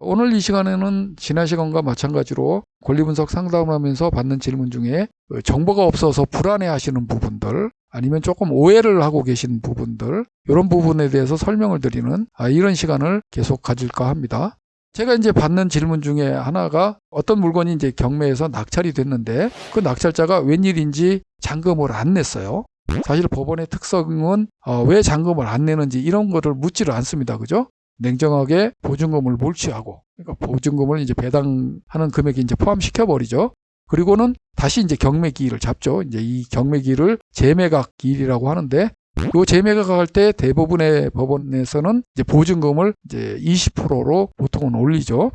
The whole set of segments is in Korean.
오늘 이 시간에는 지난 시간과 마찬가지로 권리분석 상담을 하면서 받는 질문 중에 정보가 없어서 불안해하시는 부분들, 아니면 조금 오해를 하고 계신 부분들, 이런 부분에 대해서 설명을 드리는 이런 시간을 계속 가질까 합니다. 제가 이제 받는 질문 중에 하나가 어떤 물건이 이제 경매에서 낙찰이 됐는데 그 낙찰자가 웬일인지 잔금을 안 냈어요. 사실 법원의 특성은 왜 잔금을 안 내는지 이런 거를 묻지를 않습니다. 그죠? 냉정하게 보증금을 몰취하고, 그러니까 보증금을 이제 배당하는 금액에 이제 포함시켜 버리죠. 그리고는 다시 이제 경매기일을 잡죠. 이제 이 경매기일을 재매각기일이라고 하는데, 요 재매각할 때 대부분의 법원에서는 이제 보증금을 이제 20%로 보통은 올리죠.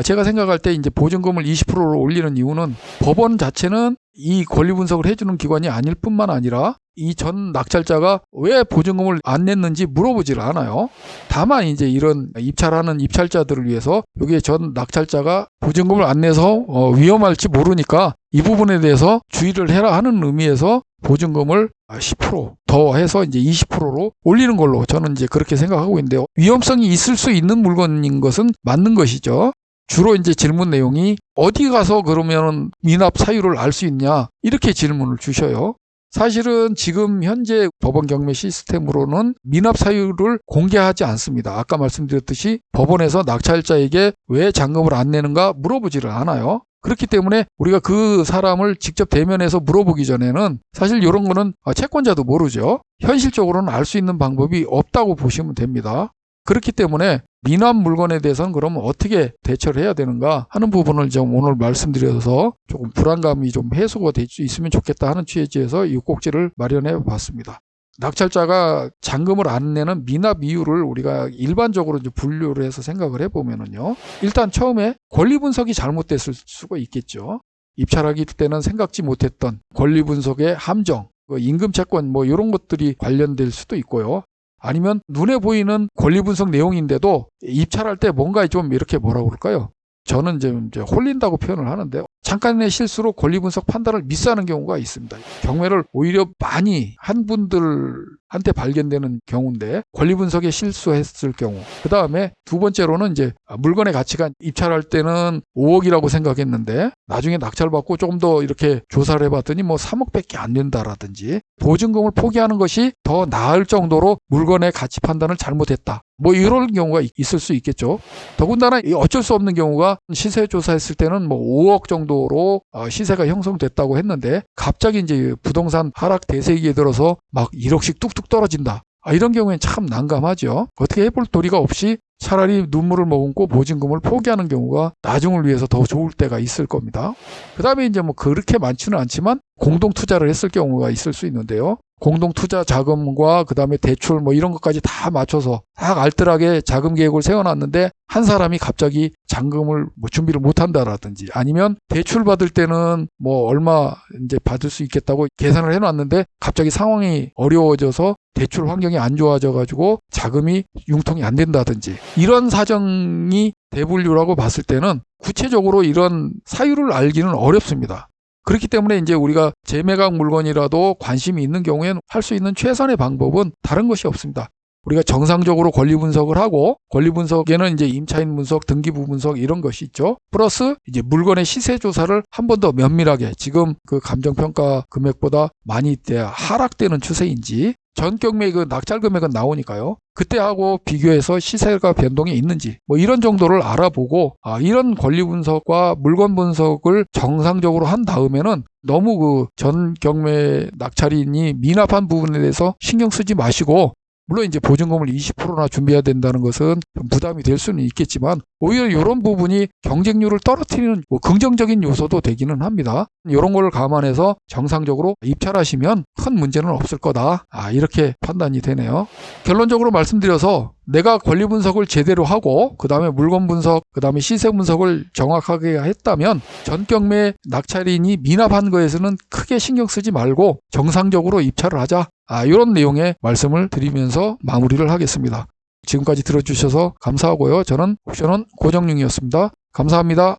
제가 생각할 때 이제 보증금을 20%로 올리는 이유는 법원 자체는 이 권리 분석을 해주는 기관이 아닐 뿐만 아니라 이 전 낙찰자가 왜 보증금을 안 냈는지 물어보질 않아요. 다만 이제 이런 입찰하는 입찰자들을 위해서 여기에 전 낙찰자가 보증금을 안 내서 위험할지 모르니까 이 부분에 대해서 주의를 해라 하는 의미에서 보증금을 10% 더 해서 이제 20%로 올리는 걸로 저는 이제 그렇게 생각하고 있는데요. 위험성이 있을 수 있는 물건인 것은 맞는 것이죠. 주로 이제 질문 내용이 어디 가서 그러면 미납 사유를 알 수 있냐 이렇게 질문을 주셔요. 사실은 지금 현재 법원 경매 시스템으로는 미납 사유를 공개하지 않습니다. 아까 말씀드렸듯이 법원에서 낙찰자에게 왜 잔금을 안 내는가 물어보지를 않아요. 그렇기 때문에 우리가 그 사람을 직접 대면해서 물어보기 전에는 사실 이런 거는 채권자도 모르죠. 현실적으로는 알 수 있는 방법이 없다고 보시면 됩니다. 그렇기 때문에 미납 물건에 대해서는 그러면 어떻게 대처를 해야 되는가 하는 부분을 좀 오늘 말씀드려서 조금 불안감이 좀 해소가 될 수 있으면 좋겠다 하는 취지에서 이 꼭지를 마련해 봤습니다. 낙찰자가 잔금을 안 내는 미납 이유를 우리가 일반적으로 이제 분류를 해서 생각을 해보면은요. 일단 처음에 권리 분석이 잘못됐을 수가 있겠죠. 입찰하기 때는 생각지 못했던 권리 분석의 함정, 임금 채권 이런 것들이 관련될 수도 있고요. 아니면 눈에 보이는 권리 분석 내용인데도 입찰할 때 뭔가 좀 이렇게 뭐라고 그럴까요? 저는 이제 홀린다고 표현을 하는데 잠깐의 실수로 권리 분석 판단을 미스하는 경우가 있습니다. 경매를 오히려 많이 한 분들한테 발견되는 경우인데 권리 분석에 실수했을 경우, 그 다음에 두 번째로는 이제 물건의 가치가 입찰할 때는 5억이라고 생각했는데 나중에 낙찰받고 조금 더 이렇게 조사를 해봤더니 3억밖에 안 된다라든지 보증금을 포기하는 것이 더 나을 정도로 물건의 가치 판단을 잘못했다. 이런 경우가 있을 수 있겠죠. 더군다나 어쩔 수 없는 경우가 시세 조사했을 때는 5억 정도로 시세가 형성됐다고 했는데 갑자기 이제 부동산 하락 대세기에 들어서 막 1억씩 뚝뚝 떨어진다. 이런 경우에는 참 난감하죠. 어떻게 해볼 도리가 없이 차라리 눈물을 머금고 보증금을 포기하는 경우가 나중을 위해서 더 좋을 때가 있을 겁니다. 그 다음에 이제 그렇게 많지는 않지만 공동 투자를 했을 경우가 있을 수 있는데요. 공동 투자 자금과 그 다음에 대출 이런 것까지 다 맞춰서 딱 알뜰하게 자금 계획을 세워놨는데 한 사람이 갑자기 잔금을 준비를 못한다라든지 아니면 대출 받을 때는 얼마 이제 받을 수 있겠다고 계산을 해놨는데 갑자기 상황이 어려워져서 대출 환경이 안 좋아져 가지고 자금이 융통이 안 된다든지 이런 사정이 대분류라고 봤을 때는 구체적으로 이런 사유를 알기는 어렵습니다. 그렇기 때문에 이제 우리가 재매각 물건이라도 관심이 있는 경우에는 할 수 있는 최선의 방법은 다른 것이 없습니다. 우리가 정상적으로 권리 분석을 하고 권리 분석에는 이제 임차인 분석, 등기부 분석 이런 것이 있죠. 플러스 이제 물건의 시세 조사를 한 번 더 면밀하게 지금 그 감정평가 금액보다 많이 하락되는 추세인지 전 경매 낙찰 금액은 나오니까요. 그때하고 비교해서 시세가 변동이 있는지 이런 정도를 알아보고 이런 권리 분석과 물건 분석을 정상적으로 한 다음에는 너무 전 경매 낙찰인이 미납한 부분에 대해서 신경 쓰지 마시고 물론 이제 보증금을 20%나 준비해야 된다는 것은 좀 부담이 될 수는 있겠지만 오히려 이런 부분이 경쟁률을 떨어뜨리는 긍정적인 요소도 되기는 합니다. 이런 걸 감안해서 정상적으로 입찰하시면 큰 문제는 없을 거다. 이렇게 판단이 되네요. 결론적으로 말씀드려서 내가 권리 분석을 제대로 하고 그 다음에 물건 분석, 그 다음에 시세 분석을 정확하게 했다면 전 경매 낙찰인이 미납한 거에서는 크게 신경 쓰지 말고 정상적으로 입찰을 하자. 이런 내용의 말씀을 드리면서 마무리를 하겠습니다. 지금까지 들어주셔서 감사하고요. 저는 옵션은 고정용이었습니다. 감사합니다.